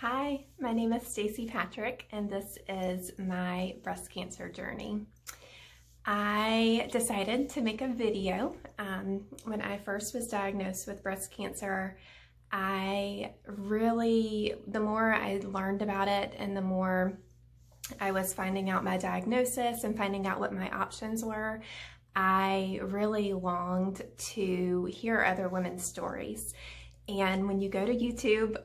Hi, my name is Stacy Patrick, and this is my breast cancer journey. I decided to make a video. When I first was diagnosed with breast cancer, the more I learned about it and the more I was finding out my diagnosis and finding out what my options were, I really longed to hear other women's stories. And when you go to YouTube,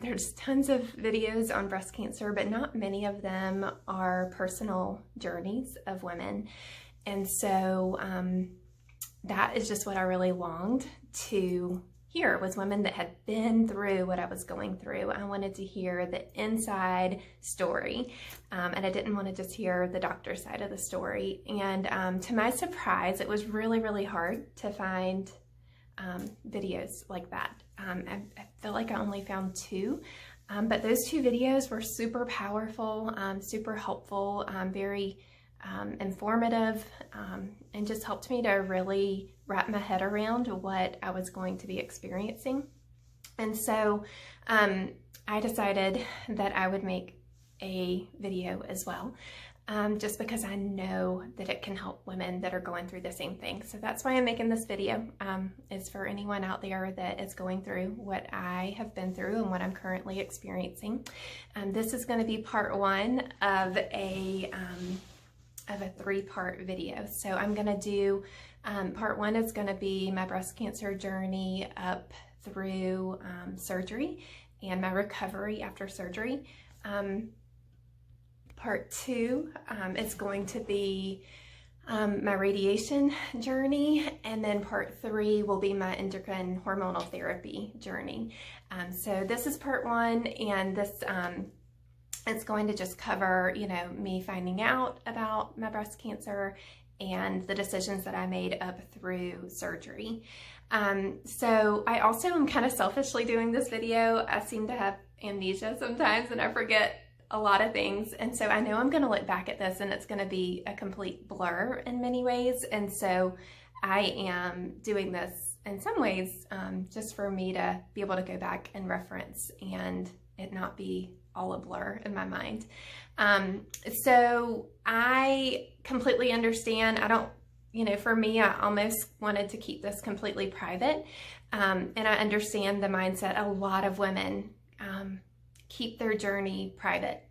there's tons of videos on breast cancer, but not many of them are personal journeys of women. And so that is just what I really longed to hear, was women that had been through what I was going through. I wanted to hear the inside story, and I didn't want to just hear the doctor's side of the story. And to my surprise, it was really, really hard to find videos like that. I feel like I only found two, but those two videos were super powerful, super helpful, very informative, and just helped me to really wrap my head around what I was going to be experiencing. And so I decided that I would make a video as well. Just because I know that it can help women that are going through the same thing. So that's why I'm making this video, is for anyone out there that is going through what I have been through and what I'm currently experiencing. This is going to be part one of a three-part video. So I'm going to do, part one is going to be my breast cancer journey up through surgery and my recovery after surgery. Part two is going to be my radiation journey, and then part three will be my endocrine hormonal therapy journey. So this is part one, and this it's going to just cover, me finding out about my breast cancer and the decisions that I made up through surgery. So I also am kind of selfishly doing this video. I seem to have amnesia sometimes, and I forget a lot of things, and so I know I'm going to look back at this and it's going to be a complete blur in many ways, and so I am doing this in some ways just for me to be able to go back and reference and it not be all a blur in my mind. So I completely understand. I don't, for me, I almost wanted to keep this completely private, and I understand the mindset. A lot of women keep their journey private.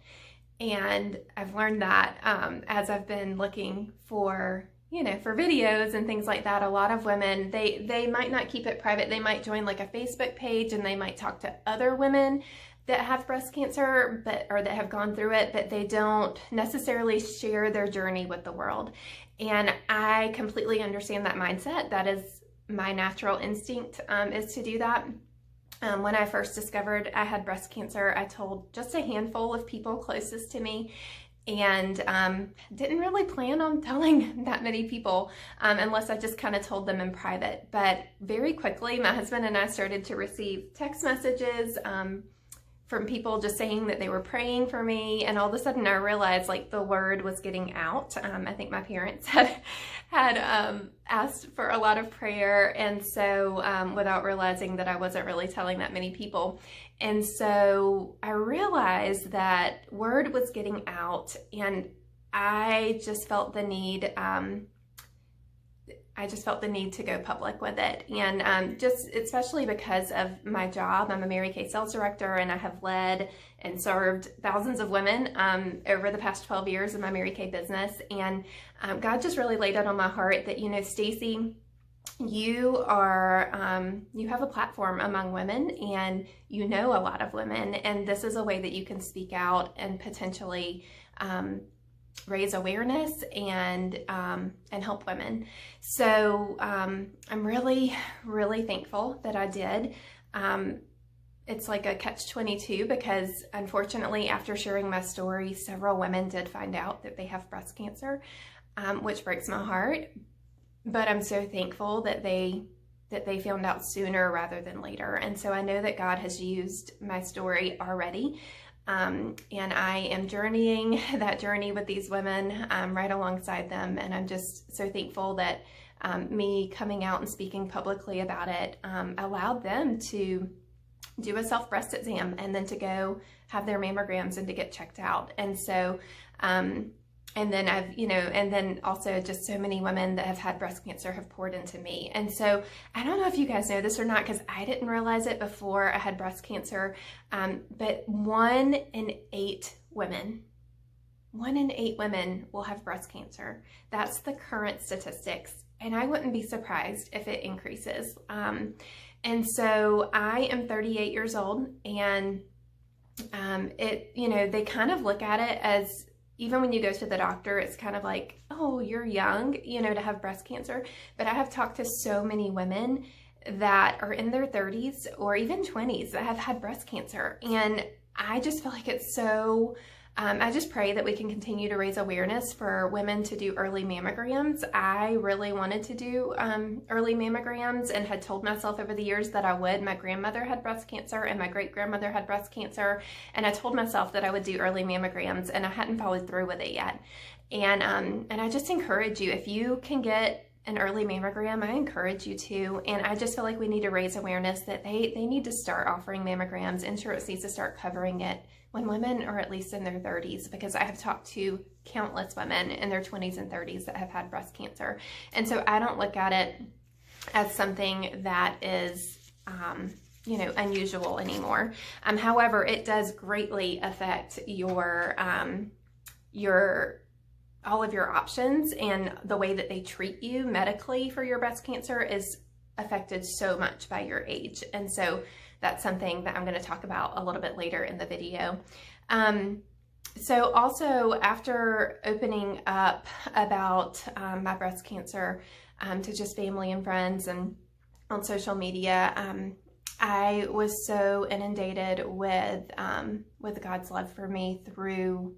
And I've learned that as I've been looking for, for videos and things like that. A lot of women, they might not keep it private. They might join like a Facebook page and they might talk to other women that have breast cancer, or that have gone through it, but they don't necessarily share their journey with the world. And I completely understand that mindset. That is my natural instinct, is to do that. When I first discovered I had breast cancer, I told just a handful of people closest to me, and didn't really plan on telling that many people unless I just kind of told them in private. But very quickly, my husband and I started to receive text messages from people just saying that they were praying for me, and all of a sudden I realized like the word was getting out. I think my parents had asked for a lot of prayer, and so without realizing that I wasn't really telling that many people. And so I realized that word was getting out, and I just felt the need to go public with it. And just especially because of my job, I'm a Mary Kay sales director, and I have led and served thousands of women over the past 12 years in my Mary Kay business. And God just really laid it on my heart that, Stacy, you have a platform among women, and you know a lot of women, and this is a way that you can speak out and potentially raise awareness and help women. So I'm really, really thankful that I did. It's like a catch-22, because unfortunately, after sharing my story, several women did find out that they have breast cancer, which breaks my heart. But I'm so thankful that they found out sooner rather than later. And so I know that God has used my story already. And I am journeying that journey with these women right alongside them. And I'm just so thankful that me coming out and speaking publicly about it allowed them to do a self-breast exam and then to go have their mammograms and to get checked out. And so, and then and then also just so many women that have had breast cancer have poured into me. And so I don't know if you guys know this or not, because I didn't realize it before I had breast cancer, but 1 in 8 women will have breast cancer. That's the current statistics. And I wouldn't be surprised if it increases. And so I am 38 years old, and they kind of look at it as, even when you go to the doctor, it's kind of like, oh, you're young, to have breast cancer. But I have talked to so many women that are in their 30s or even 20s that have had breast cancer. And I just feel like it's so, I just pray that we can continue to raise awareness for women to do early mammograms. I really wanted to do early mammograms and had told myself over the years that I would. My grandmother had breast cancer and my great-grandmother had breast cancer, and I told myself that I would do early mammograms, and I hadn't followed through with it yet. And I just encourage you, if you can get an early mammogram, I encourage you to. And I just feel like we need to raise awareness that they need to start offering mammograms. Insurance needs to start covering it when women are at least in their 30s, because I have talked to countless women in their 20s and 30s that have had breast cancer. And so I don't look at it as something that is, unusual anymore. However, it does greatly affect your all of your options, and the way that they treat you medically for your breast cancer is affected so much by your age. And so that's something that I'm going to talk about a little bit later in the video. So also, after opening up about my breast cancer to just family and friends and on social media, I was so inundated with God's love for me through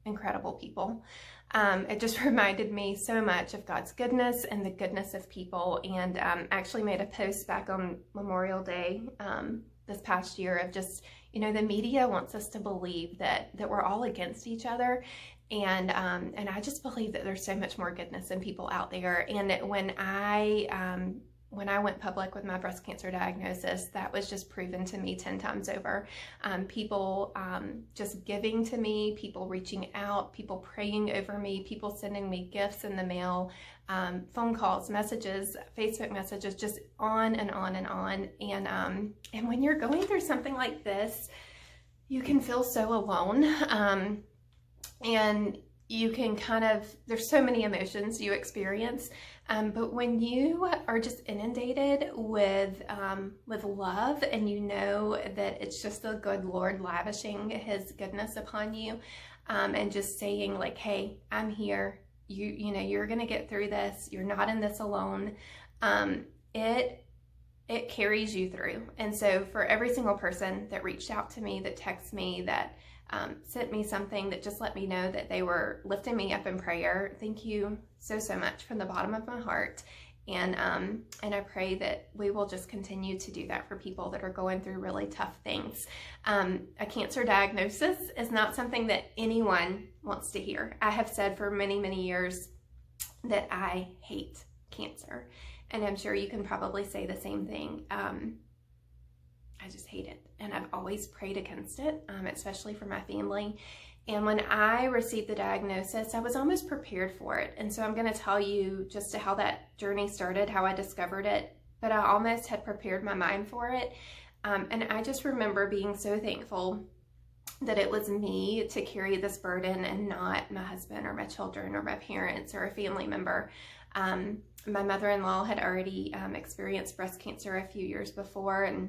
incredible people. It just reminded me so much of God's goodness and the goodness of people, and actually made a post back on Memorial Day this past year of just, the media wants us to believe that we're all against each other, and I just believe that there's so much more goodness in people out there. And when I went public with my breast cancer diagnosis, that was just proven to me 10 times over. People just giving to me, people reaching out, people praying over me, people sending me gifts in the mail, phone calls, messages, Facebook messages, just on and on and on. And when you're going through something like this, you can feel so alone. And you can there's so many emotions you experience, but when you are just inundated with love, and you know that it's just the good Lord lavishing His goodness upon you, and just saying like, hey, I'm here, you're gonna get through this, you're not in this alone, it carries you through. And so for every single person that reached out to me, that texted me, that sent me something, that just let me know that they were lifting me up in prayer, thank you so much from the bottom of my heart. And I pray that we will just continue to do that for people that are going through really tough things. A cancer diagnosis is not something that anyone wants to hear. I have said for many years that I hate cancer, and I'm sure you can probably say the same thing. I just hate it, and I've always prayed against it, especially for my family. And when I received the diagnosis, I was almost prepared for it. And so I'm going to tell you just how that journey started, how I discovered it, but I almost had prepared my mind for it. And I just remember being so thankful that it was me to carry this burden and not my husband or my children or my parents or a family member. My mother-in-law had already experienced breast cancer a few years before, and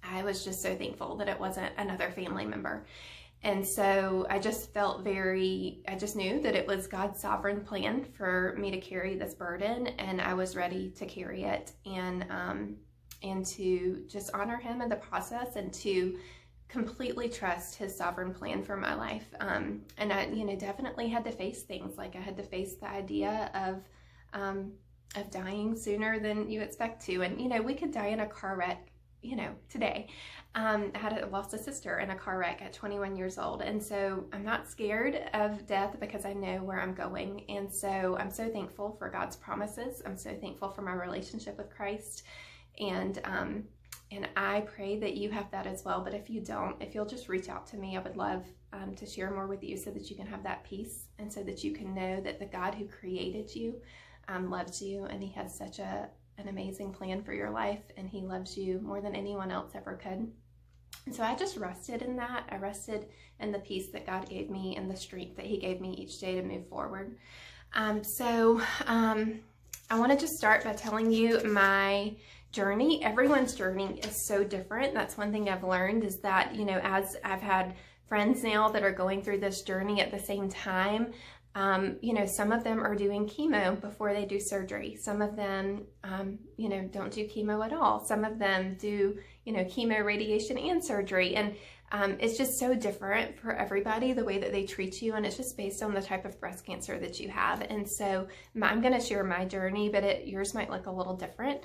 I was just so thankful that it wasn't another family member. And so I just felt I just knew that it was God's sovereign plan for me to carry this burden, and I was ready to carry it, and to just honor Him in the process, and to completely trust His sovereign plan for my life. And I, definitely had to face things. Like I had to face the idea of dying sooner than you expect to. And, we could die in a car wreck, today. I lost a sister in a car wreck at 21 years old. And so I'm not scared of death because I know where I'm going. And so I'm so thankful for God's promises. I'm so thankful for my relationship with Christ. And And I pray that you have that as well. But if you don't, if you'll just reach out to me, I would love to share more with you so that you can have that peace and so that you can know that the God who created you loves you, and he has such an amazing plan for your life, and he loves you more than anyone else ever could. And so I just rested in that. I rested in the peace that God gave me and the strength that he gave me each day to move forward. I want to just start by telling you my journey. Everyone's journey is so different. That's one thing I've learned, is that, you know, as I've had friends now that are going through this journey at the same time, you know, some of them are doing chemo before they do surgery. Some of them, you know, don't do chemo at all. Some of them do, you know, chemo, radiation, and surgery. And it's just so different for everybody, the way that they treat you. And it's just based on the type of breast cancer that you have. And so I'm going to share my journey, but yours might look a little different.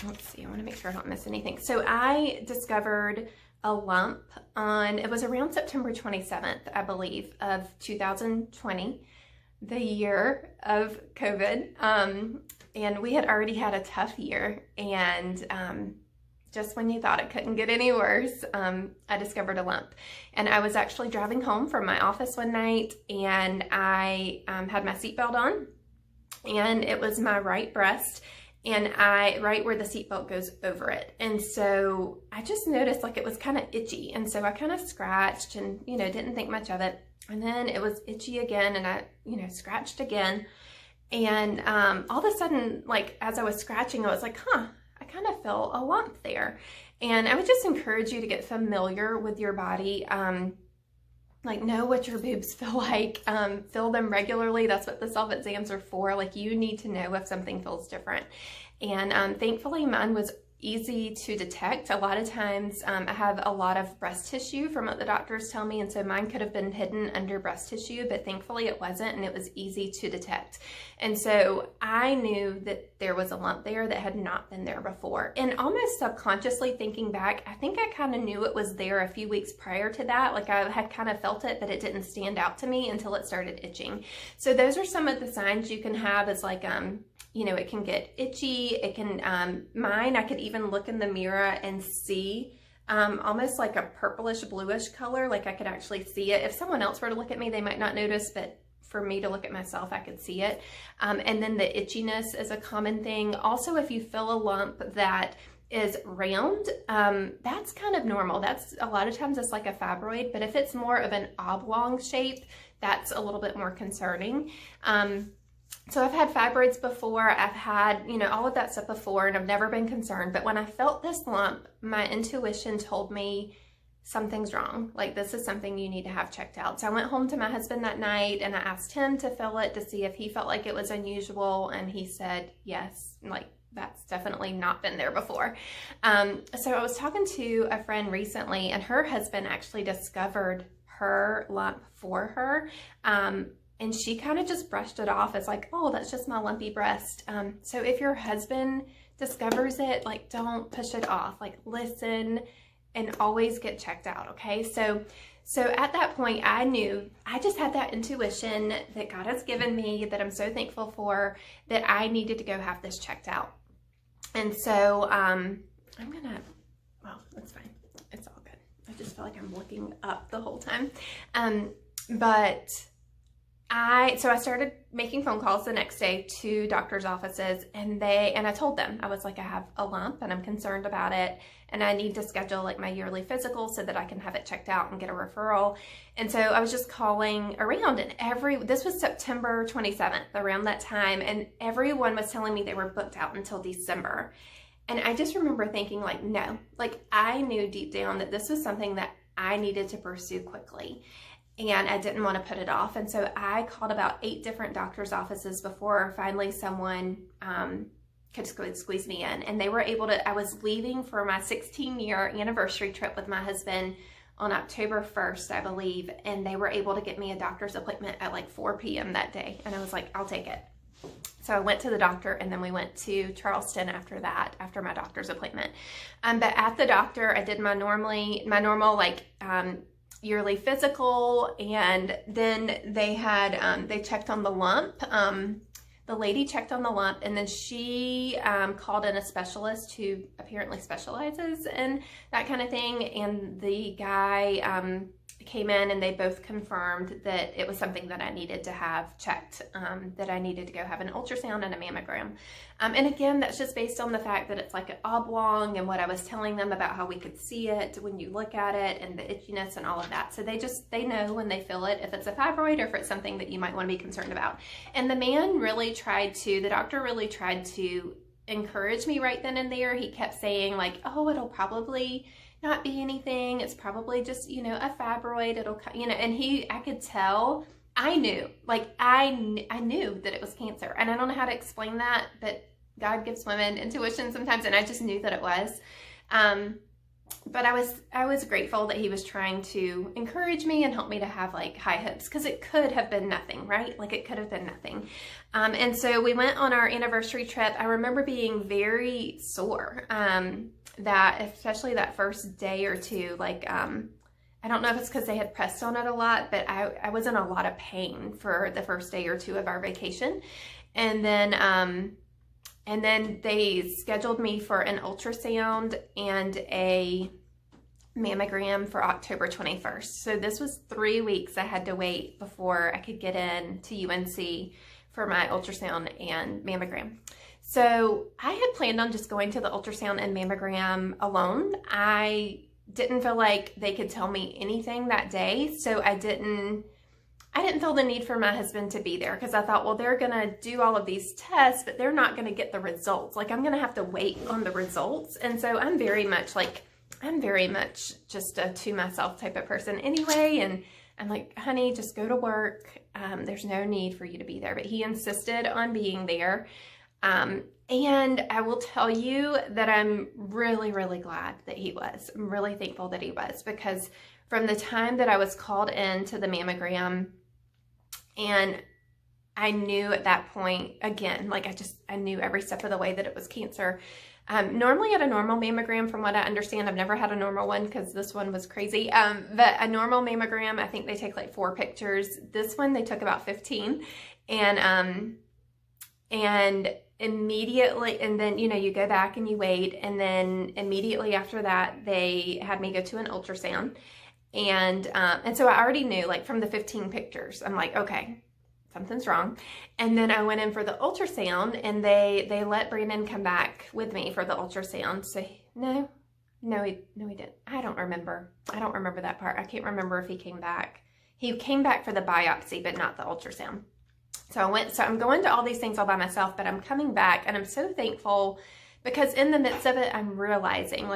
Let's see, I want to make sure I don't miss anything. So I discovered a lump it was around September 27th, I believe, of 2020, the year of COVID. And we had already had a tough year. And just when you thought it couldn't get any worse, I discovered a lump. And I was actually driving home from my office one night, and I had my seatbelt on, and it was my right breast, and right where the seatbelt goes over it. And so I just noticed like it was kind of itchy. And so I kind of scratched and, you know, didn't think much of it. And then it was itchy again, and I, you know, scratched again. And all of a sudden, like as I was scratching, I was like, I kind of feel a lump there. And I would just encourage you to get familiar with your body. Like, know what your boobs feel like, feel them regularly. That's what the self-exams are for. Like, you need to know if something feels different. And thankfully mine was easy to detect. A lot of times I have a lot of breast tissue from what the doctors tell me, and so mine could have been hidden under breast tissue, but thankfully it wasn't, and it was easy to detect. And so I knew that there was a lump there that had not been there before. And almost subconsciously thinking back, I think I kind of knew it was there a few weeks prior to that. Like, I had kind of felt it, but it didn't stand out to me until it started itching. So those are some of the signs you can have, is like, you know, it can get itchy. It can, mine, I could even look in the mirror and see almost like a purplish bluish color. Like, I could actually see it. If someone else were to look at me, they might not notice, but for me to look at myself, I could see it. And then the itchiness is a common thing. Also, if you feel a lump that is round, that's kind of normal. That's a lot of times it's like a fibroid, but if it's more of an oblong shape, that's a little bit more concerning. So I've had fibroids before, I've had, you know, all of that stuff before, and I've never been concerned. But when I felt this lump, my intuition told me something's wrong. Like, this is something you need to have checked out. So I went home to my husband that night, and I asked him to feel it to see if he felt like it was unusual. And he said, yes, like, that's definitely not been there before. So I was talking to a friend recently, and her husband actually discovered her lump for her. And she kind of just brushed it off as like, oh, that's just my lumpy breast. So if your husband discovers it, like, don't push it off. Like, listen and always get checked out, okay? So at that point, I knew, I just had that intuition that God has given me that I'm so thankful for, that I needed to go have this checked out. And so well, that's fine. It's all good. I just feel like I'm looking up the whole time. So I started making phone calls the next day to doctor's offices, and I told them, I was like, I have a lump and I'm concerned about it, and I need to schedule like my yearly physical so that I can have it checked out and get a referral. And so I was just calling around, and this was September 27th, around that time, and everyone was telling me they were booked out until December. And I just remember thinking, like, no, like, I knew deep down that this was something that I needed to pursue quickly. And I didn't want to put it off. And so I called about 8 different doctor's offices before finally someone could squeeze me in. And they were able to, I was leaving for my 16-year anniversary trip with my husband on October 1st, I believe. And they were able to get me a doctor's appointment at like 4 p.m. that day. And I was like, I'll take it. So I went to the doctor, and then we went to Charleston after that, after my doctor's appointment. But at the doctor, I did my normal like, yearly physical, and then they had they checked on the lump. the lady checked on the lump, and then she called in a specialist who apparently specializes in that kind of thing, and the guy came in, and they both confirmed that it was something that I needed to have checked, that I needed to go have an ultrasound and a mammogram. And again, that's just based on the fact that it's like an oblong, and what I was telling them about how we could see it when you look at it, and the itchiness and all of that. So they know when they feel it, if it's a fibroid or if it's something that you might want to be concerned about. And the doctor really tried to encourage me right then and there. He kept saying like, oh, it'll probably not be anything. It's probably just, a fibroid. It'll, and I could tell, I knew that it was cancer. And I don't know how to explain that, but God gives women intuition sometimes. And I just knew that it was. But I was grateful that he was trying to encourage me and help me to have like high hopes, because it could have been nothing, right? Like it could have been nothing. And so we went on our anniversary trip. I remember being very sore, especially that first day or two, like, I don't know if it's because they had pressed on it a lot, but I was in a lot of pain for the first day or two of our vacation. And then they scheduled me for an ultrasound and a mammogram for October 21st. So this was 3 weeks I had to wait before I could get in to UNC for my ultrasound and mammogram. So I had planned on just going to the ultrasound and mammogram alone. I didn't feel like they could tell me anything that day, so I didn't feel the need for my husband to be there, because I thought, well, they're gonna do all of these tests, but they're not gonna get the results. Like, I'm gonna have to wait on the results. And so I'm very much just a to myself type of person anyway. And I'm like, honey, just go to work. There's no need for you to be there. But he insisted on being there. And I will tell you that I'm really, really glad that he was. I'm really thankful that he was, because from the time that I was called in to the mammogram, and I knew at that point, again, like I knew every step of the way that it was cancer. Normally at a normal mammogram, from what I understand, I've never had a normal one because this one was crazy. But a normal mammogram, I think they take like 4 pictures. This one, they took about 15. And immediately, and then, you go back and you wait. And then immediately after that, they had me go to an ultrasound. And so I already knew, like, from the 15 pictures, I'm like, okay, something's wrong. And then I went in for the ultrasound, and they let Brandon come back with me for the ultrasound. So no, he didn't. I don't remember that part. I can't remember if he came back. He came back for the biopsy, but not the ultrasound. So I'm going to all these things all by myself, but I'm coming back, and I'm so thankful, because in the midst of it, I am realizing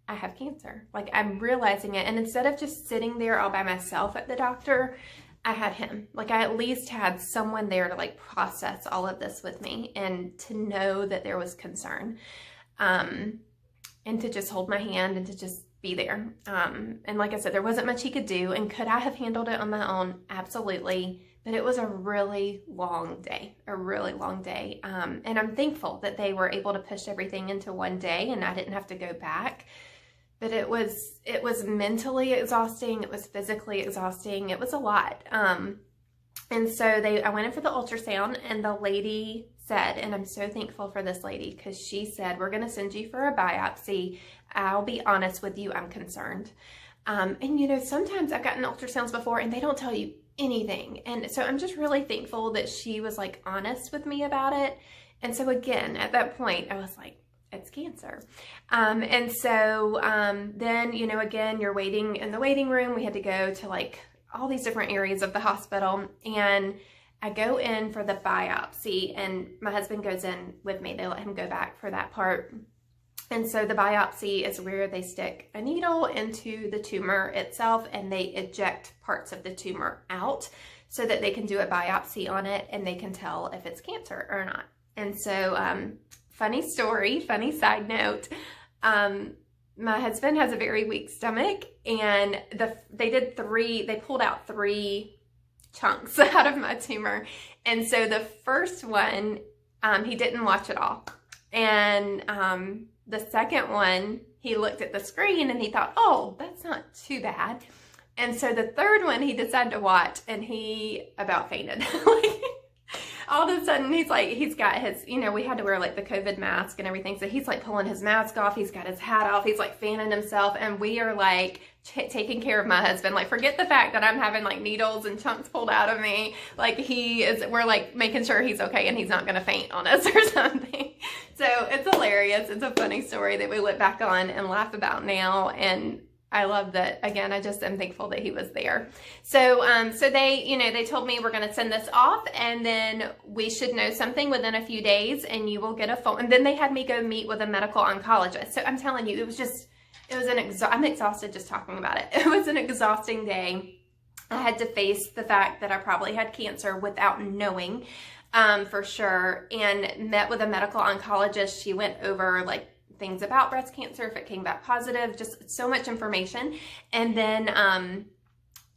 I have cancer. Like, I'm realizing it. And instead of just sitting there all by myself at the doctor, I had him. Like, I at least had someone there to like process all of this with me, and to know that there was concern, and to just hold my hand and to just be there. And like I said, there wasn't much he could do. And could I have handled it on my own? Absolutely. But it was a really long day, and I'm thankful that they were able to push everything into one day and I didn't have to go back. But it was mentally exhausting. It was physically exhausting. It was a lot. And so I went in for the ultrasound, and the lady said, and I'm so thankful for this lady, because she said, we're going to send you for a biopsy. I'll be honest with you, I'm concerned. And sometimes I've gotten ultrasounds before and they don't tell you anything. And so I'm just really thankful that she was like honest with me about it. And so again, at that point, I was like, it's cancer. And so then, again, you're waiting in the waiting room. We had to go to like all these different areas of the hospital, and I go in for the biopsy, and my husband goes in with me. They let him go back for that part. And so the biopsy is where they stick a needle into the tumor itself, and they eject parts of the tumor out so that they can do a biopsy on it, and they can tell if it's cancer or not. And so, funny story, funny side note, my husband has a very weak stomach, and they pulled out 3 chunks out of my tumor. And so the first one, he didn't watch at all. And the second one, he looked at the screen and he thought, oh, that's not too bad. And so the third one he decided to watch, and he about fainted. all of a sudden he's got his, we had to wear like the COVID mask and everything. So he's like pulling his mask off. He's got his hat off. He's like fanning himself. And we are like taking care of my husband. Like, forget the fact that I'm having like needles and chunks pulled out of me. Like we're like making sure he's okay and he's not going to faint on us or something. So it's hilarious. It's a funny story that we look back on and laugh about now. And I love that. Again, I just am thankful that he was there. So, so they told me we're going to send this off and then we should know something within a few days and you will get a phone. And then they had me go meet with a medical oncologist. So I'm telling you, I'm exhausted just talking about it. It was an exhausting day. I had to face the fact that I probably had cancer without knowing, for sure, and met with a medical oncologist. She went over like things about breast cancer, if it came back positive, just so much information. And then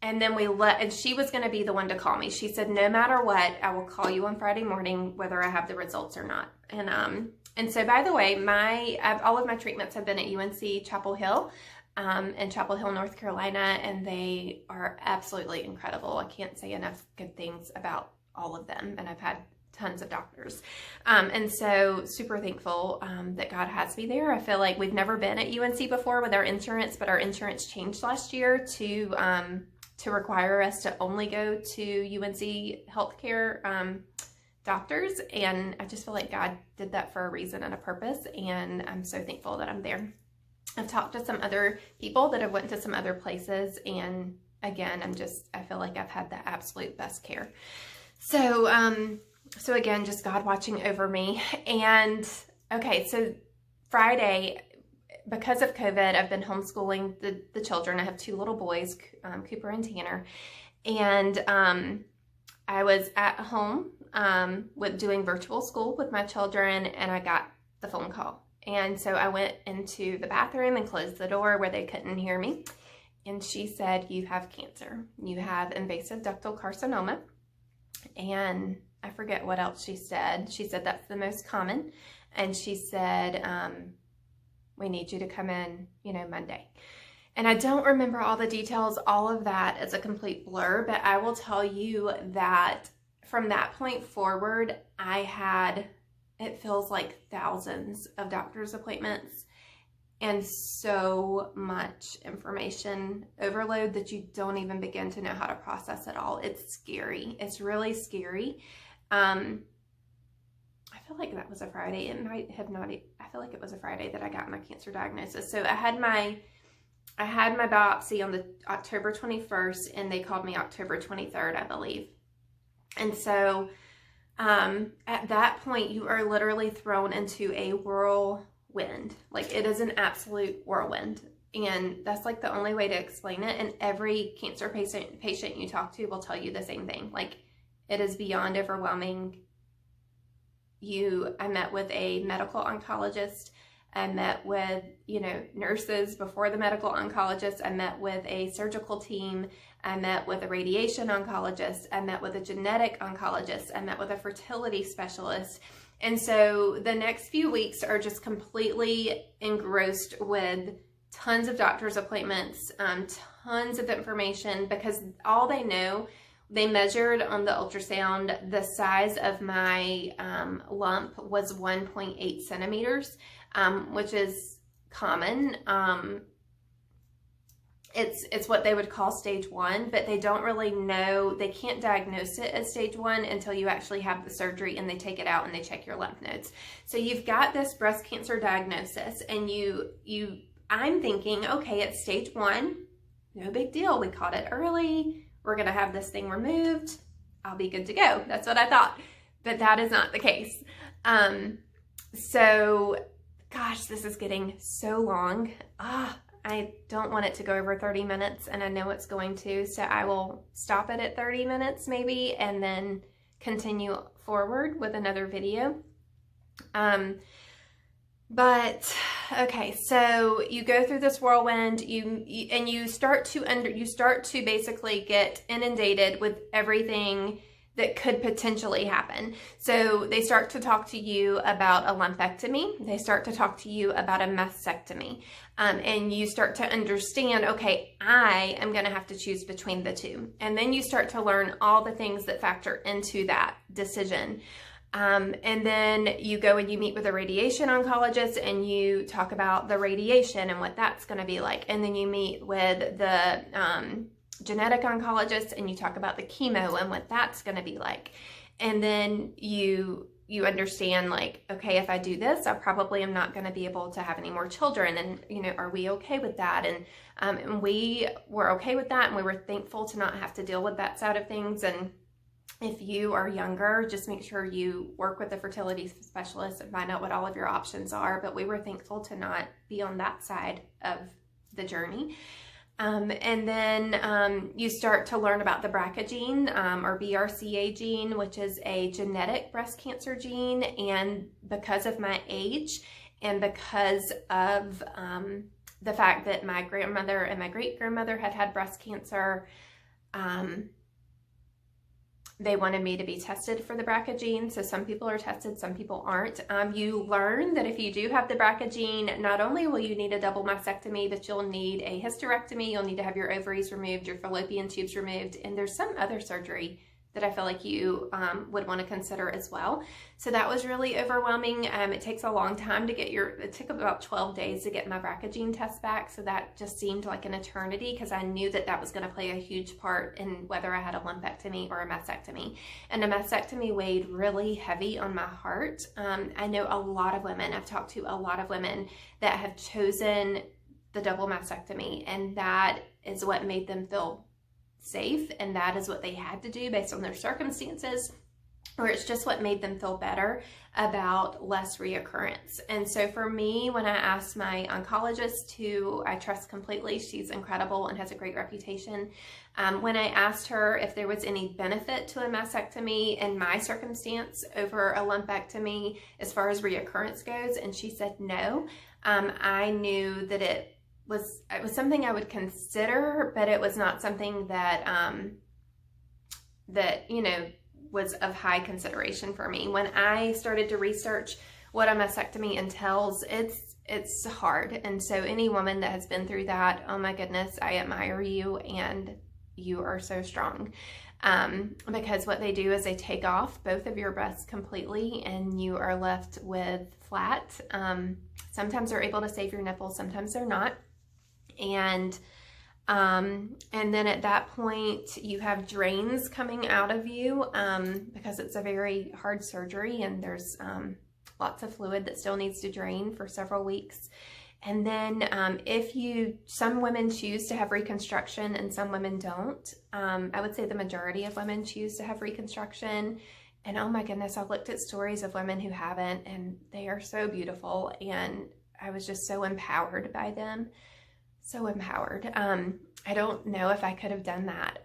and she was going to be the one to call me. She said, no matter what, I will call you on Friday morning, whether I have the results or not. And so, by the way, all of my treatments have been at UNC Chapel Hill, in Chapel Hill, North Carolina, and they are absolutely incredible. I can't say enough good things about all of them, and I've had tons of doctors. And so super thankful that God has me there. I feel like we've never been at UNC before with our insurance, but our insurance changed last year to require us to only go to UNC healthcare doctors. And I just feel like God did that for a reason and a purpose. And I'm so thankful that I'm there. I've talked to some other people that have went to some other places. And again, I feel like I've had the absolute best care. So again, just God watching over me. And okay, so Friday, because of COVID, I've been homeschooling the children. I have 2 little boys, Cooper and Tanner. And I was at home with doing virtual school with my children, and I got the phone call. And so I went into the bathroom and closed the door where they couldn't hear me. And she said, you have cancer. You have invasive ductal carcinoma. And I forget what else she said. She said that's the most common. And she said, we need you to come in, Monday. And I don't remember all the details. All of that is a complete blur. But I will tell you that from that point forward, it feels like thousands of doctor's appointments and so much information overload that you don't even begin to know how to process it all. It's scary. It's really scary. I feel like that was a Friday. It might have not. I feel like it was a Friday that I got my cancer diagnosis. So I had my biopsy on the October 21st, and they called me October 23rd, I believe. And so at that point, you are literally thrown into a whirlwind. Like, it is an absolute whirlwind. And that's like the only way to explain it. And every cancer patient you talk to will tell you the same thing. Like, it is beyond overwhelming. I met with a medical oncologist. I met with, nurses before the medical oncologist. I met with a surgical team. I met with a radiation oncologist. I met with a genetic oncologist. I met with a fertility specialist. And so the next few weeks are just completely engrossed with tons of doctor's appointments, tons of information, because all they know, they measured on the ultrasound, the size of my lump was 1.8 centimeters, which is common. It's what they would call stage 1, but they don't really know, they can't diagnose it as stage 1 until you actually have the surgery and they take it out and they check your lymph nodes. So you've got this breast cancer diagnosis, and I'm thinking, okay, it's stage 1, no big deal. We caught it early. We're going to have this thing removed. I'll be good to go. That's what I thought. But that is not the case. So, gosh, this is getting so long. I don't want it to go over 30 minutes, and I know it's going to. So I will stop it at 30 minutes maybe, and then continue forward with another video. But okay, so you go through this whirlwind, you start to basically get inundated with everything that could potentially happen. So they start to talk to you about a lumpectomy. They start to talk to you about a mastectomy. And you start to understand, okay, I am going to have to choose between the two. And then you start to learn all the things that factor into that decision. And then you go and you meet with a radiation oncologist and you talk about the radiation and what that's going to be like. And then you meet with the genetic oncologist and you talk about the chemo and what that's going to be like. And then you understand, like, okay, if I do this, I probably am not going to be able to have any more children. And, you know, are we okay with that? And we were okay with that. And we were thankful to not have to deal with that side of things. And if you are younger, just make sure you work with a fertility specialist and find out what all of your options are. But we were thankful to not be on that side of the journey. And then you start to learn about the BRCA gene or BRCA gene, which is a genetic breast cancer gene. And because of my age and because of the fact that my grandmother and my great-grandmother had had breast cancer, they wanted me to be tested for the BRCA gene. So some people are tested, some people aren't. You learn that if you do have the BRCA gene, not only will you need a double mastectomy, but you'll need a hysterectomy. You'll need to have your ovaries removed, your fallopian tubes removed, and there's some other surgery that I feel like you would want to consider as well. So that was really overwhelming. It takes a long time to get it took about 12 days to get my BRCA gene test back. So that just seemed like an eternity because I knew that that was going to play a huge part in whether I had a lumpectomy or a mastectomy. And a mastectomy weighed really heavy on my heart. I know a lot of women, I've talked to a lot of women that have chosen the double mastectomy, and that is what made them feel safe, and that is what they had to do based on their circumstances, or it's just what made them feel better about less reoccurrence. And so for me, when I asked my oncologist, who I trust completely, she's incredible and has a great reputation, when I asked her if there was any benefit to a mastectomy in my circumstance over a lumpectomy as far as reoccurrence goes, and she said no, I knew that it was something I would consider, but it was not something that that, you know, was of high consideration for me. When I started to research what a mastectomy entails, it's hard. And so any woman that has been through that, oh my goodness, I admire you, and you are so strong. Because what they do is they take off both of your breasts completely and you are left with flat. Sometimes they're able to save your nipples, sometimes they're not. And then at that point you have drains coming out of you, because it's a very hard surgery and there's lots of fluid that still needs to drain for several weeks. And then some women choose to have reconstruction and some women don't. I would say the majority of women choose to have reconstruction. And oh my goodness, I've looked at stories of women who haven't, and they are so beautiful. And I was just so empowered by them. So empowered. I don't know if I could have done that.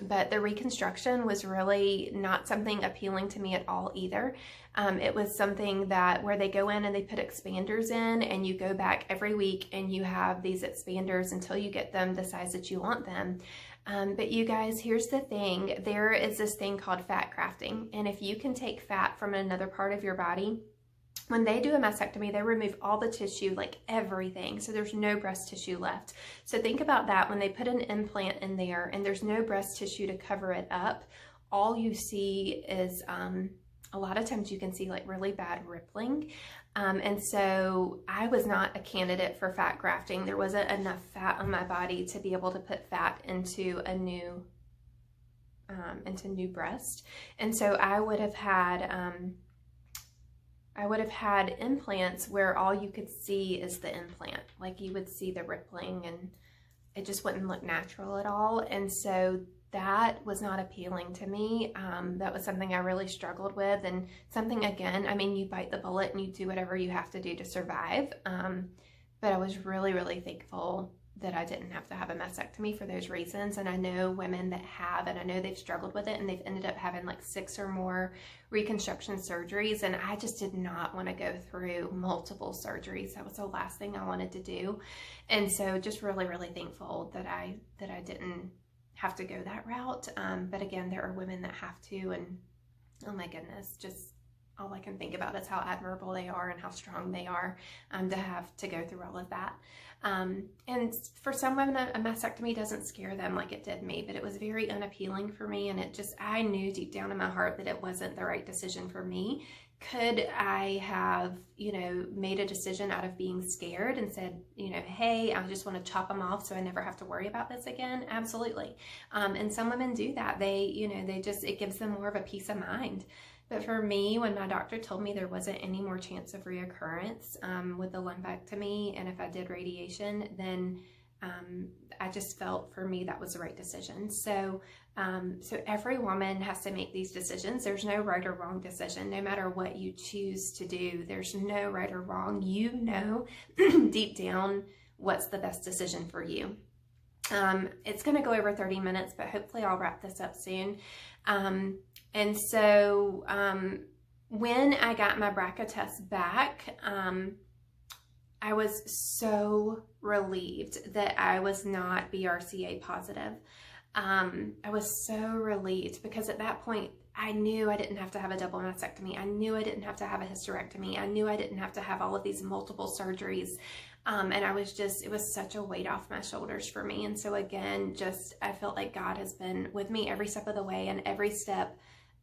But the reconstruction was really not something appealing to me at all either. It was something that where they go in and they put expanders in, and you go back every week and you have these expanders until you get them the size that you want them. But you guys, here's the thing. There is this thing called fat grafting. And if you can take fat from another part of your body, when they do a mastectomy, they remove all the tissue, like everything. So there's no breast tissue left. So think about that. When they put an implant in there and there's no breast tissue to cover it up, all you see is, a lot of times you can see like really bad rippling. And so I was not a candidate for fat grafting. There wasn't enough fat on my body to be able to put fat into a new breast. And so I would have had implants where all you could see is the implant. Like you would see the rippling and it just wouldn't look natural at all. And so that was not appealing to me. That was something I really struggled with, and something, again, I mean, you bite the bullet and you do whatever you have to do to survive. But I was really, really thankful that I didn't have to have a mastectomy for those reasons. And I know women that have, and I know they've struggled with it, and they've ended up having like 6 or more reconstruction surgeries. And I just did not want to go through multiple surgeries. That was the last thing I wanted to do. And so just really, really thankful that I didn't have to go that route. But again, there are women that have to, and oh my goodness, just all I can think about is how admirable they are and how strong they are to have to go through all of that. And for some women, a mastectomy doesn't scare them like it did me, but it was very unappealing for me. And I knew deep down in my heart that it wasn't the right decision for me. Could I have, made a decision out of being scared and said, hey, I just want to chop them off so I never have to worry about this again? Absolutely. And some women do that. It gives them more of a peace of mind. But for me, when my doctor told me there wasn't any more chance of reoccurrence with the lumpectomy, and if I did radiation, then I just felt for me that was the right decision. So every woman has to make these decisions. There's no right or wrong decision. No matter what you choose to do, there's no right or wrong. You know deep down what's the best decision for you. It's going to go over 30 minutes, but hopefully I'll wrap this up soon. And so when I got my BRCA test back, I was so relieved that I was not BRCA positive. I was so relieved because at that point, I knew I didn't have to have a double mastectomy. I knew I didn't have to have a hysterectomy. I knew I didn't have to have all of these multiple surgeries. And it was such a weight off my shoulders for me. And so again, I felt like God has been with me every step of the way, and every step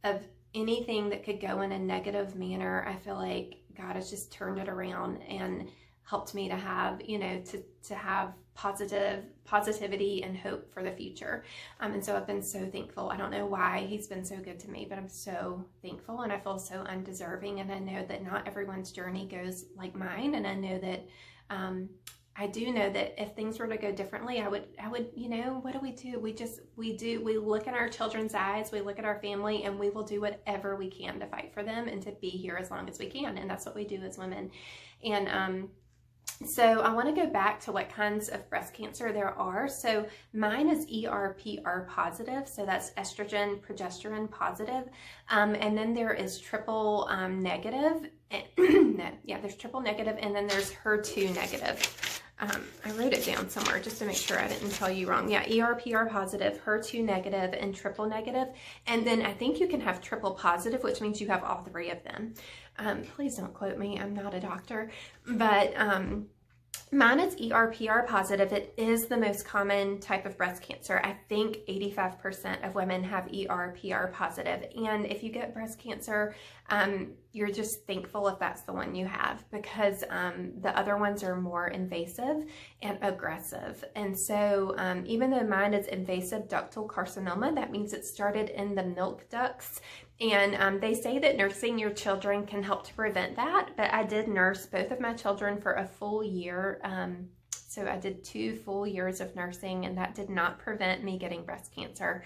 of anything that could go in a negative manner, I feel like God has just turned it around and helped me to have, to have positivity and hope for the future. And so I've been so thankful. I don't know why He's been so good to me, but I'm so thankful, and I feel so undeserving. And I know that not everyone's journey goes like mine. And I know that, I do know that if things were to go differently, I would, what do we do? We look in our children's eyes, we look at our family, and we will do whatever we can to fight for them and to be here as long as we can. And that's what we do as women. And, so I want to go back to what kinds of breast cancer there are. So mine is ER/PR positive. So that's estrogen, progesterone positive. And then there is triple negative. There's triple negative, and then there's HER2 negative. I wrote it down somewhere just to make sure I didn't tell you wrong. Yeah, ER/PR positive, HER2 negative, and triple negative. And then I think you can have triple positive, which means you have all three of them. Please don't quote me. I'm not a doctor. But mine is ER/PR positive. It is the most common type of breast cancer. I think 85% of women have ER/PR positive. And if you get breast cancer, you're just thankful if that's the one you have, because the other ones are more invasive and aggressive. And so even though mine is invasive ductal carcinoma, that means it started in the milk ducts. And they say that nursing your children can help to prevent that, but I did nurse both of my children for a full year. So I did 2 full years of nursing, and that did not prevent me getting breast cancer.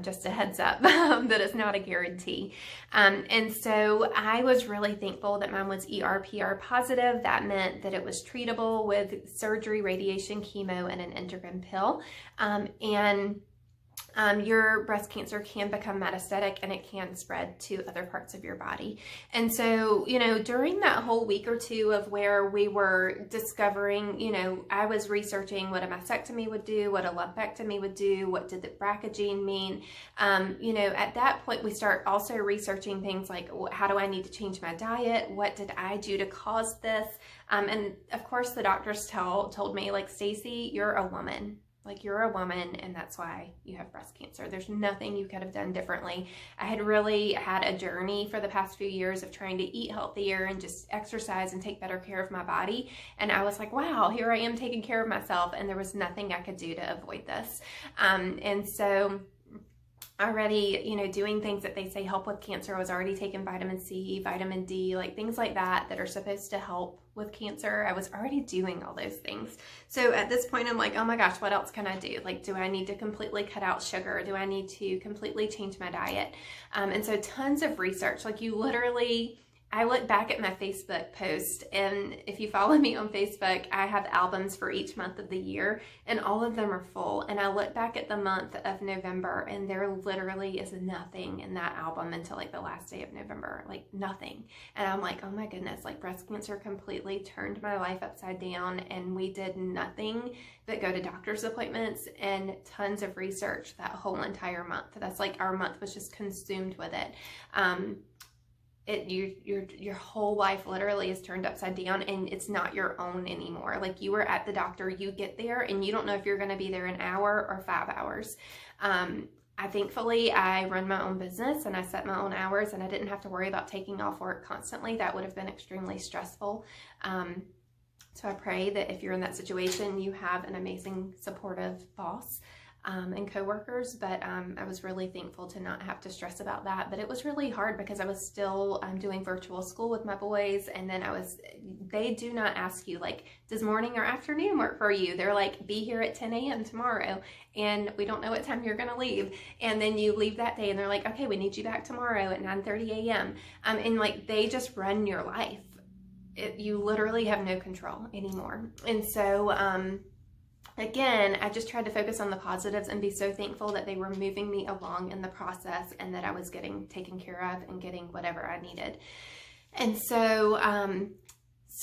Just a heads up that it's not a guarantee. And so I was really thankful that mine was ER/PR positive. That meant that it was treatable with surgery, radiation, chemo, and an endocrine pill. Your breast cancer can become metastatic, and it can spread to other parts of your body. And so, during that whole week or two of where we were discovering, I was researching what a mastectomy would do, what a lumpectomy would do, what did the BRCA gene mean. At that point, we start also researching things like, how do I need to change my diet? What did I do to cause this? And of course, the doctors told me, like, Stacey, you're a woman. Like, you're a woman, and that's why you have breast cancer. There's nothing you could have done differently. I had really had a journey for the past few years of trying to eat healthier and just exercise and take better care of my body. And I was like, wow, here I am taking care of myself, and there was nothing I could do to avoid this. And so already, doing things that they say help with cancer. I was already taking vitamin C, vitamin D, like things like that are supposed to help with cancer. I was already doing all those things. So at this point, I'm like, oh my gosh, what else can I do? Like, do I need to completely cut out sugar? Do I need to completely change my diet? And so tons of research, like I look back at my Facebook post, and if you follow me on Facebook, I have albums for each month of the year, and all of them are full. And I look back at the month of November, and there literally is nothing in that album until like the last day of November, like nothing. And I'm like, oh my goodness, like breast cancer completely turned my life upside down, and we did nothing but go to doctor's appointments and tons of research that whole entire month. That's like our month was just consumed with it. your whole life literally is turned upside down, and it's not your own anymore. Like, you were at the doctor, you get there, and you don't know if you're going to be there an hour or 5 hours. Thankfully, I run my own business and I set my own hours, and I didn't have to worry about taking off work constantly. That would have been extremely stressful. So I pray that if you're in that situation, you have an amazing, supportive boss and coworkers. But I was really thankful to not have to stress about that. But it was really hard because I was still doing virtual school with my boys, and then they do not ask you, like, does morning or afternoon work for you? They're like, be here at 10 a.m. tomorrow, and we don't know what time you're gonna leave. And then you leave that day, and they're like, okay, we need you back tomorrow at 9:30 a.m. And like, they just run your life. You literally have no control anymore. And so, again, I just tried to focus on the positives and be so thankful that they were moving me along in the process, and that I was getting taken care of and getting whatever I needed. And so,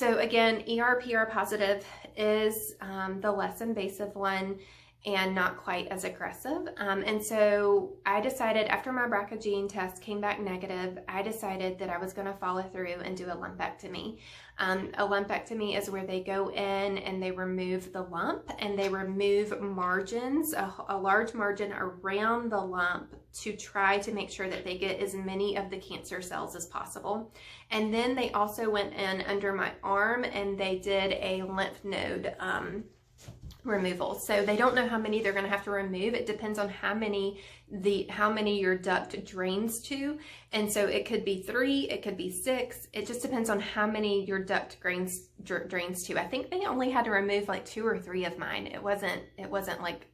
again, ER/PR positive is the less invasive one and not quite as aggressive. And so I decided, after my BRCA gene test came back negative, I decided that I was going to follow through and do a lumpectomy. A lumpectomy is where they go in and they remove the lump, and they remove margins, a large margin around the lump, to try to make sure that they get as many of the cancer cells as possible. And then they also went in under my arm and they did a lymph node removal. So they don't know how many they're going to have to remove. It depends on how many your duct drains to. And so it could be 3, it could be 6. It just depends on how many your duct drains to. I think they only had to remove like 2 or 3 of mine. It wasn't like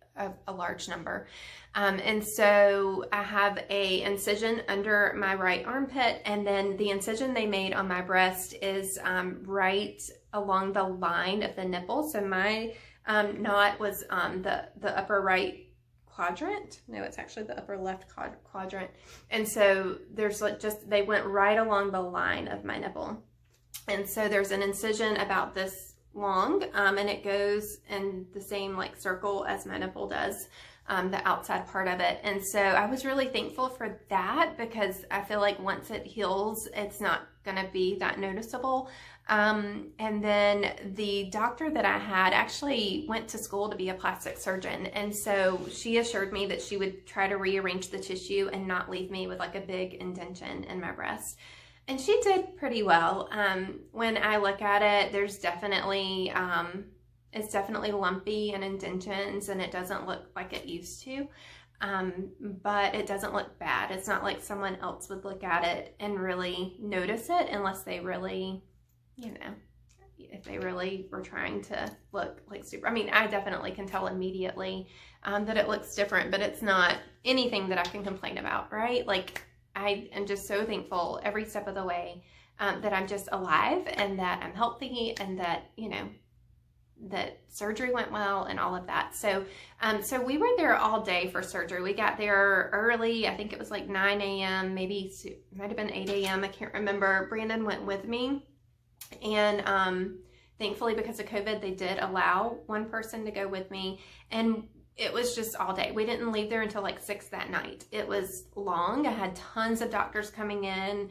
a large number. And so I have a incision under my right armpit, and then the incision they made on my breast is right along the line of the nipple. So my knot was the upper right quadrant. No, it's actually the upper left quadrant. And so there's like, they went right along the line of my nipple. And so there's an incision about this long, and it goes in the same like circle as my nipple does, the outside part of it. And so I was really thankful for that, because I feel like once it heals, it's not gonna be that noticeable. And then the doctor that I had actually went to school to be a plastic surgeon. And so she assured me that she would try to rearrange the tissue and not leave me with like a big indentation in my breast. And she did pretty well. When I look at it, there's definitely, it's definitely lumpy and indentions, and it doesn't look like it used to. But it doesn't look bad. It's not like someone else would look at it and really notice it, unless they really, if they really were trying to look like super. I mean, I definitely can tell immediately that it looks different, but it's not anything that I can complain about, right? Like, I am just so thankful every step of the way that I'm just alive, and that I'm healthy, and that, that surgery went well and all of that. So so we were there all day for surgery. We got there early. I think it was like 9 a.m. maybe it might have been 8 a.m. I can't remember. Brandon went with me, and thankfully, because of COVID, they did allow one person to go with me, and it was just all day. We didn't leave there until like 6 that night. It was long. I had tons of doctors coming in,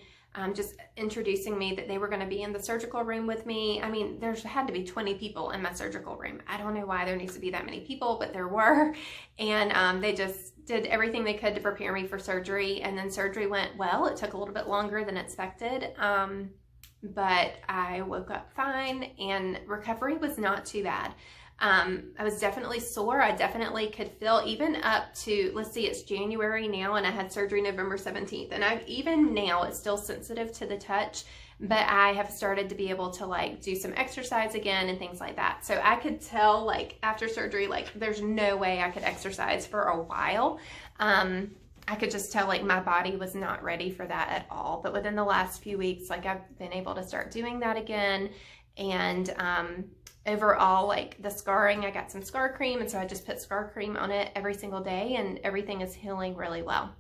just introducing me that they were going to be in the surgical room with me. I mean, there had to be 20 people in my surgical room. I don't know why there needs to be that many people, but there were. And they just did everything they could to prepare me for surgery. And then surgery went well. It took a little bit longer than expected. But I woke up fine, and recovery was not too bad. I was definitely sore. I definitely could feel, even up to, let's see, it's January now, and I had surgery November 17th. And even now, it's still sensitive to the touch, but I have started to be able to like do some exercise again and things like that. So I could tell, like, after surgery, like, there's no way I could exercise for a while. I could just tell, like, my body was not ready for that at all. But within the last few weeks, like, I've been able to start doing that again. And overall, like, the scarring, I got some scar cream, and so I just put scar cream on it every single day, and everything is healing really well.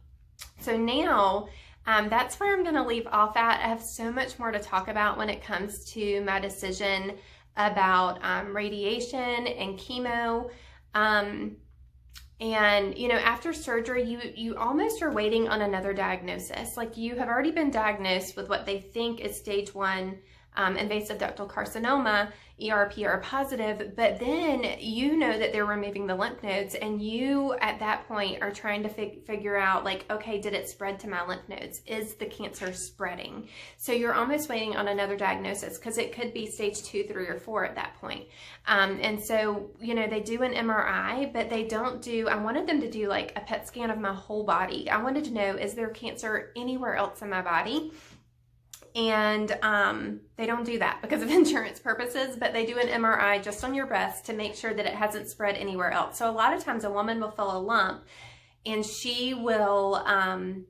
So now that's where I'm going to leave off at. I have so much more to talk about when it comes to my decision about radiation and chemo. And, you know, after surgery, you almost are waiting on another diagnosis. Like, you have already been diagnosed with what they think is stage 1 invasive ductal carcinoma, ERPR positive, but then you know that they're removing the lymph nodes, and you at that point are trying to figure out, like, okay, did it spread to my lymph nodes? Is the cancer spreading? So you're almost waiting on another diagnosis, because it could be stage 2, 3, or 4 at that point. And so, you know, they do an MRI, but they don't do, I wanted them to do like a PET scan of my whole body. I wanted to know, is there cancer anywhere else in my body? And they don't do that because of insurance purposes, but they do an MRI just on your breast to make sure that it hasn't spread anywhere else. So a lot of times a woman will feel a lump, and she will go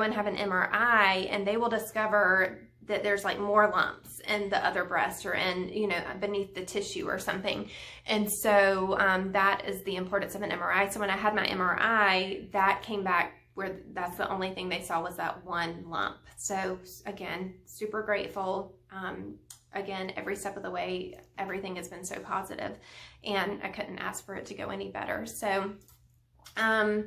and have an MRI, and they will discover that there's like more lumps in the other breast, or in, you know, beneath the tissue or something. And so that is the importance of an MRI. So when I had my MRI, that came back where that's the only thing they saw was that one lump. So again, super grateful. Again, every step of the way, everything has been so positive, and I couldn't ask for it to go any better. So I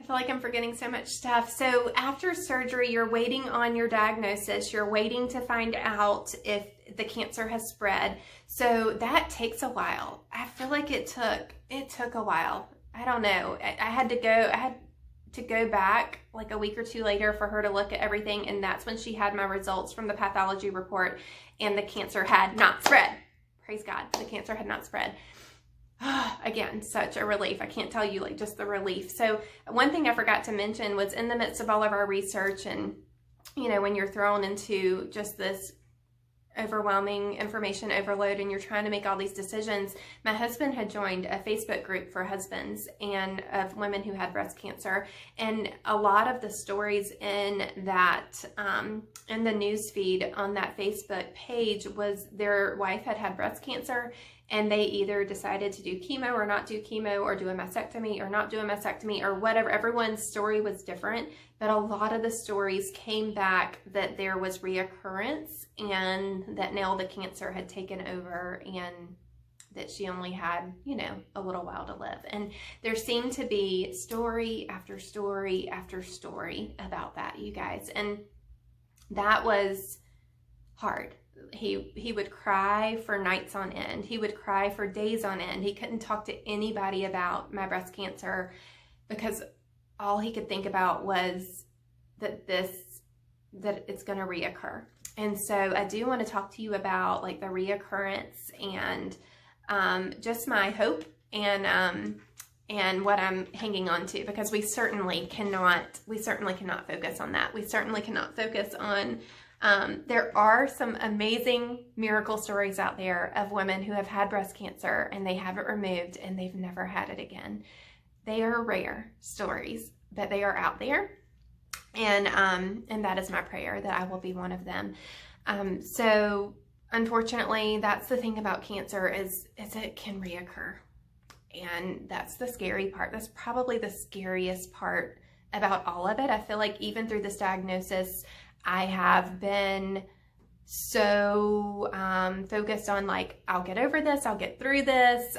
feel like I'm forgetting so much stuff. So after surgery, you're waiting on your diagnosis. You're waiting to find out if the cancer has spread. So that takes a while. I feel like it took a while. I don't know. I had to go back like a week or 2 later for her to look at everything, and that's when she had my results from the pathology report, and the cancer had not spread. Praise God, the cancer had not spread. Again, such a relief. I can't tell you, like, just the relief. So one thing I forgot to mention was, in the midst of all of our research, and, you know, when you're thrown into just this overwhelming information overload and you're trying to make all these decisions, my husband had joined a Facebook group for husbands and of women who had breast cancer, and a lot of the stories in that in the news feed on that Facebook page was their wife had breast cancer, and they either decided to do chemo or not do chemo, or do a mastectomy or not do a mastectomy, or whatever. Everyone's story was different, but a lot of the stories came back that there was reoccurrence, and that now the cancer had taken over, and that she only had, you know, a little while to live. And there seemed to be story after story after story about that, you guys. And that was hard. He would cry for nights on end. He would cry for days on end. He couldn't talk to anybody about my breast cancer because all he could think about was that it's going to reoccur. And so I do want to talk to you about, like, the reoccurrence and just my hope and what I'm hanging on to, because we certainly cannot focus on that. We certainly cannot focus on there are some amazing miracle stories out there of women who have had breast cancer and they have it removed and they've never had it again. They are rare stories, but they are out there. And that is my prayer, that I will be one of them. So unfortunately, that's the thing about cancer is it can reoccur. And that's the scary part. That's probably the scariest part about all of it. I feel like even through this diagnosis, I have been so focused on, like, I'll get over this, I'll get through this,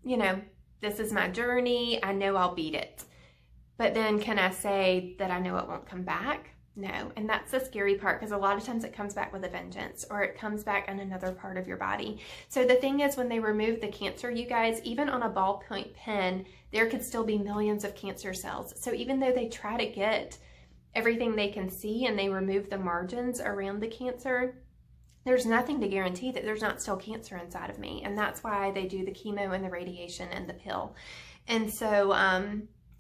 you know, this is my journey, I know I'll beat it. But then can I say that I know it won't come back? No. And that's the scary part, because a lot of times it comes back with a vengeance, or it comes back in another part of your body. So the thing is, when they remove the cancer, you guys, even on a ballpoint pen, there could still be millions of cancer cells. So even though they try to get everything they can see and they remove the margins around the cancer, there's nothing to guarantee that there's not still cancer inside of me. And that's why they do the chemo and the radiation and the pill. And so,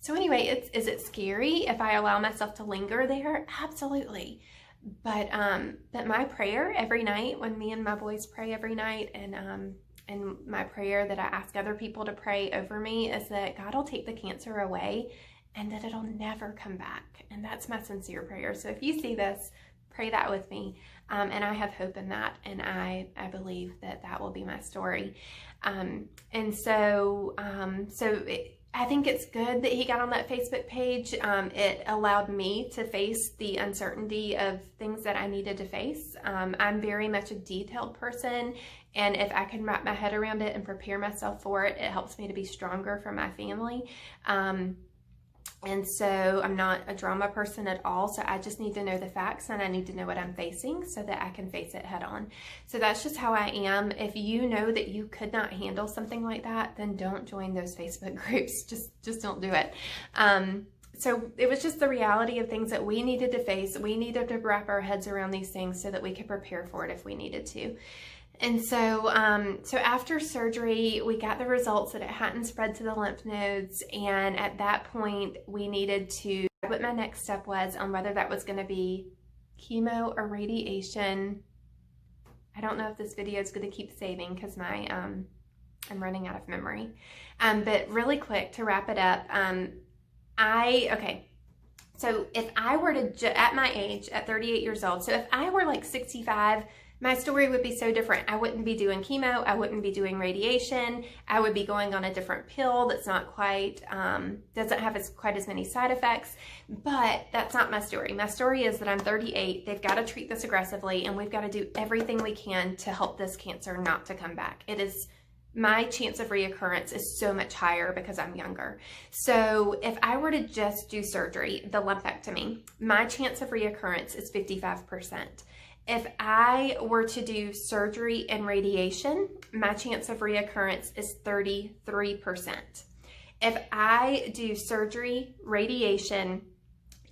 so anyway, is it scary if I allow myself to linger there? Absolutely. But my prayer every night, when me and my boys pray every night, and my prayer that I ask other people to pray over me, is that God will take the cancer away and that it'll never come back. And that's my sincere prayer. So if you see this, pray that with me. And I have hope in that. And I believe that will be my story. And so, I think it's good that he got on that Facebook page. It allowed me to face the uncertainty of things that I needed to face. I'm very much a detailed person, and if I can wrap my head around it and prepare myself for it, it helps me to be stronger for my family. And so I'm not a drama person at all, so I just need to know the facts and I need to know what I'm facing so that I can face it head on. So that's just how I am. If you know that you could not handle something like that, then don't join those Facebook groups. Just don't do it. So it was just the reality of things that we needed to face. We needed to wrap our heads around these things so that we could prepare for it if we needed to. And so, so after surgery, we got the results that it hadn't spread to the lymph nodes. And at that point, we needed to decide what my next step was on whether that was going to be chemo or radiation. I don't know if this video is going to keep saving because my, I'm running out of memory. But really quick to wrap it up. Okay. So if I were to, at my age, at 38 years old, so if I were like 65, my story would be so different. I wouldn't be doing chemo. I wouldn't be doing radiation. I would be going on a different pill that's not quite, doesn't have quite as many side effects. But that's not my story. My story is that I'm 38. They've got to treat this aggressively, and we've got to do everything we can to help this cancer not to come back. It is, my chance of reoccurrence is so much higher because I'm younger. So if I were to just do surgery, the lumpectomy, my chance of reoccurrence is 55%. If I were to do surgery and radiation, my chance of reoccurrence is 33%. If I do surgery, radiation,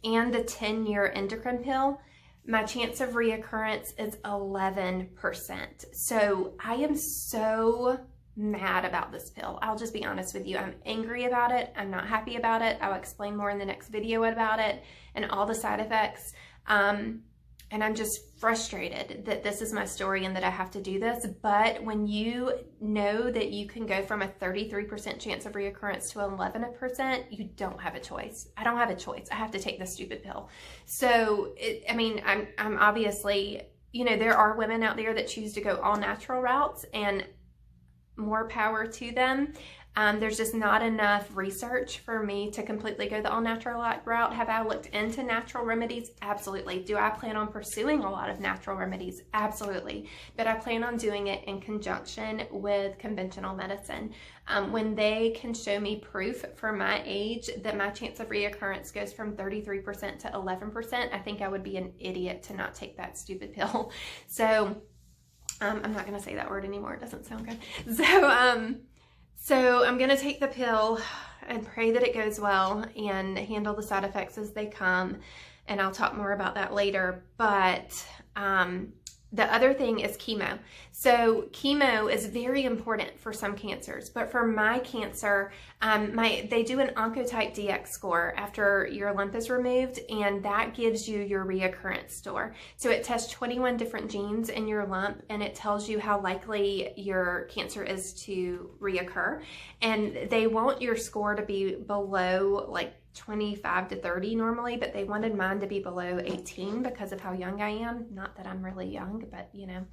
and the 10-year endocrine pill, my chance of reoccurrence is 11%. So I am so mad about this pill. I'll just be honest with you. I'm angry about it. I'm not happy about it. I'll explain more in the next video about it and all the side effects. And I'm just frustrated that this is my story and that I have to do this. But when you know that you can go from a 33% chance of reoccurrence to 11%, you don't have a choice. I don't have a choice. I have to take this stupid pill. So, I'm obviously, you know, there are women out there that choose to go all natural routes, and more power to them. There's just not enough research for me to completely go the all-natural route. Have I looked into natural remedies? Absolutely. Do I plan on pursuing a lot of natural remedies? Absolutely. But I plan on doing it in conjunction with conventional medicine. When they can show me proof for my age that my chance of reoccurrence goes from 33% to 11%, I think I would be an idiot to not take that stupid pill. So I'm not going to say that word anymore. It doesn't sound good. So I'm going to take the pill and pray that it goes well and handle the side effects as they come. And I'll talk more about that later. But the other thing is chemo. So chemo is very important for some cancers, but for my cancer, they do an oncotype DX score after your lump is removed, and that gives you your reoccurrence score. So it tests 21 different genes in your lump, and it tells you how likely your cancer is to reoccur. And they want your score to be below like 25 to 30 normally, but they wanted mine to be below 18 because of how young I am. Not that I'm really young, but you know.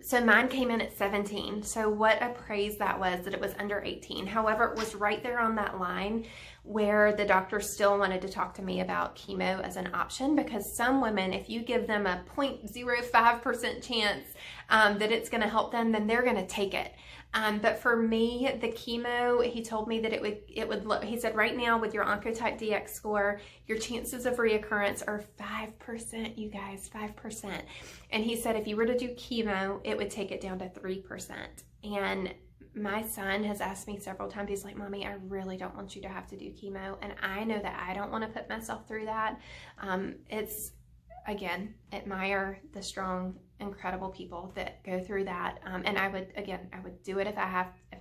So mine came in at 17. So what a praise that was, that it was under 18. However, it was right there on that line where the doctor still wanted to talk to me about chemo as an option, because some women, if you give them a 0.05% chance that it's going to help them, then they're going to take it. But for me, the chemo, he told me that he said right now with your oncotype DX score, your chances of reoccurrence are 5%, you guys, 5%. And he said if you were to do chemo, it would take it down to 3%. And my son has asked me several times, he's like, Mommy, I really don't want you to have to do chemo. And I know that I don't want to put myself through that. It's, again, admire the strong, incredible people that go through that. And I would do it if I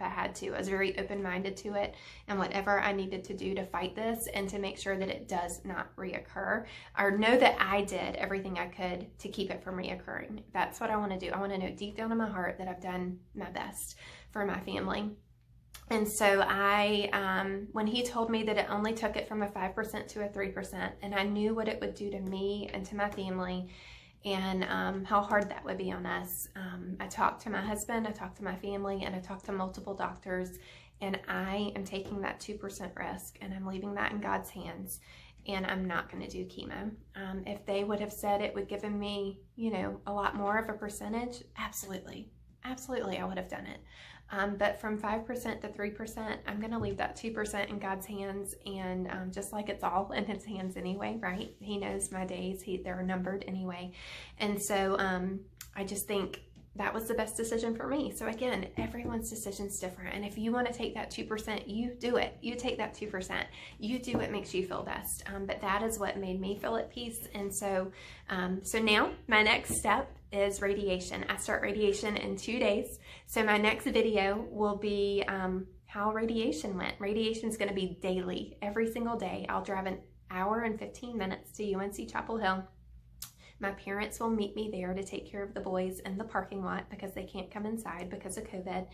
had to. I was very open-minded to it, and whatever I needed to do to fight this and to make sure that it does not reoccur, or know that I did everything I could to keep it from reoccurring. That's what I want to do. I want to know deep down in my heart that I've done my best for my family. And so when he told me that it only took it from a 5% to a 3%, and I knew what it would do to me and to my family, and how hard that would be on us, I talked to my husband, I talked to my family, and I talked to multiple doctors, and I am taking that 2% risk, and I'm leaving that in God's hands, and I'm not going to do chemo. If they would have said it would given me, you know, a lot more of a percentage, absolutely, I would have done it. But from 5% to 3%, I'm going to leave that 2% in God's hands, and just like it's all in His hands anyway, right? He knows my days; they're numbered anyway, and so I just think that was the best decision for me. So again, everyone's decision's different. And if you want to take that 2%, you do it. You take that 2%. You do what makes you feel best. But that is what made me feel at peace. And so, so now my next step is radiation. I start radiation in 2 days. So my next video will be how radiation went. Radiation is going to be daily, every single day. I'll drive an hour and 15 minutes to UNC Chapel Hill. My parents will meet me there to take care of the boys in the parking lot because they can't come inside because of COVID.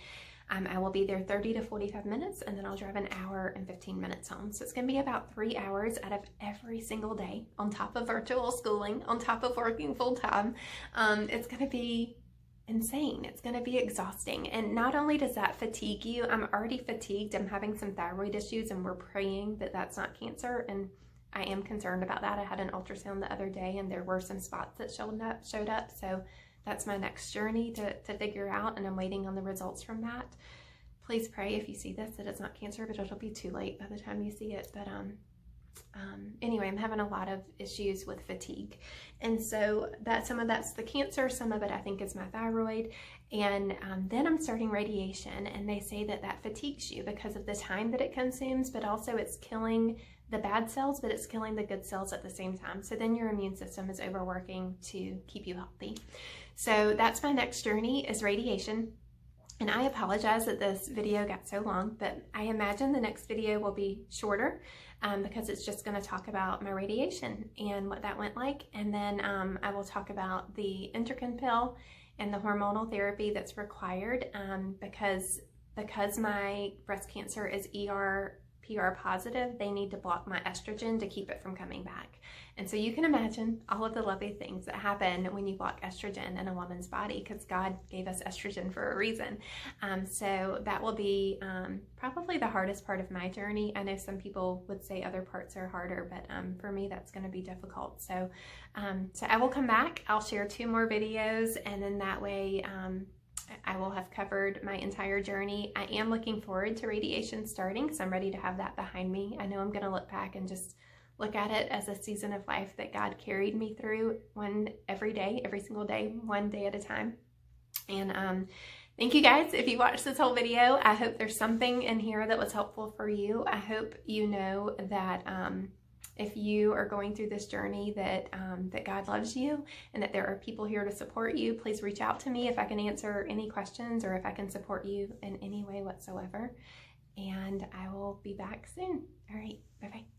I will be there 30 to 45 minutes, and then I'll drive an hour and 15 minutes home. So it's going to be about 3 hours out of every single day, on top of virtual schooling, on top of working full time. It's going to be insane. It's going to be exhausting. And not only does that fatigue you, I'm already fatigued. I'm having some thyroid issues, and we're praying that that's not cancer. And I am concerned about that. I had an ultrasound the other day, and there were some spots that showed up. So that's my next journey to figure out, and I'm waiting on the results from that. Please pray if you see this that it's not cancer, but it'll be too late by the time you see it. But anyway, I'm having a lot of issues with fatigue, and so some of that's the cancer, some of it I think is my thyroid, and then I'm starting radiation, and they say that fatigues you because of the time that it consumes, but also it's killing the bad cells, but it's killing the good cells at the same time. So then your immune system is overworking to keep you healthy. So that's my next journey, is radiation. And I apologize that this video got so long, but I imagine the next video will be shorter because it's just going to talk about my radiation and what that went like. And then I will talk about the endocrine pill and the hormonal therapy that's required because my breast cancer is PR positive, they need to block my estrogen to keep it from coming back. And so you can imagine all of the lovely things that happen when you block estrogen in a woman's body, because God gave us estrogen for a reason. So that will be probably the hardest part of my journey. I know some people would say other parts are harder, but for me that's going to be difficult. So I will come back. I'll share 2 more videos, and then that way I will have covered my entire journey. I am looking forward to radiation starting, so I'm ready to have that behind me. I know I'm going to look back and just look at it as a season of life that God carried me through every day, every single day, one day at a time. And thank you guys if you watched this whole video. I hope there's something in here that was helpful for you. I hope you know that if you are going through this journey that God loves you and that there are people here to support you. Please reach out to me if I can answer any questions or if I can support you in any way whatsoever. And I will be back soon. All right, bye-bye.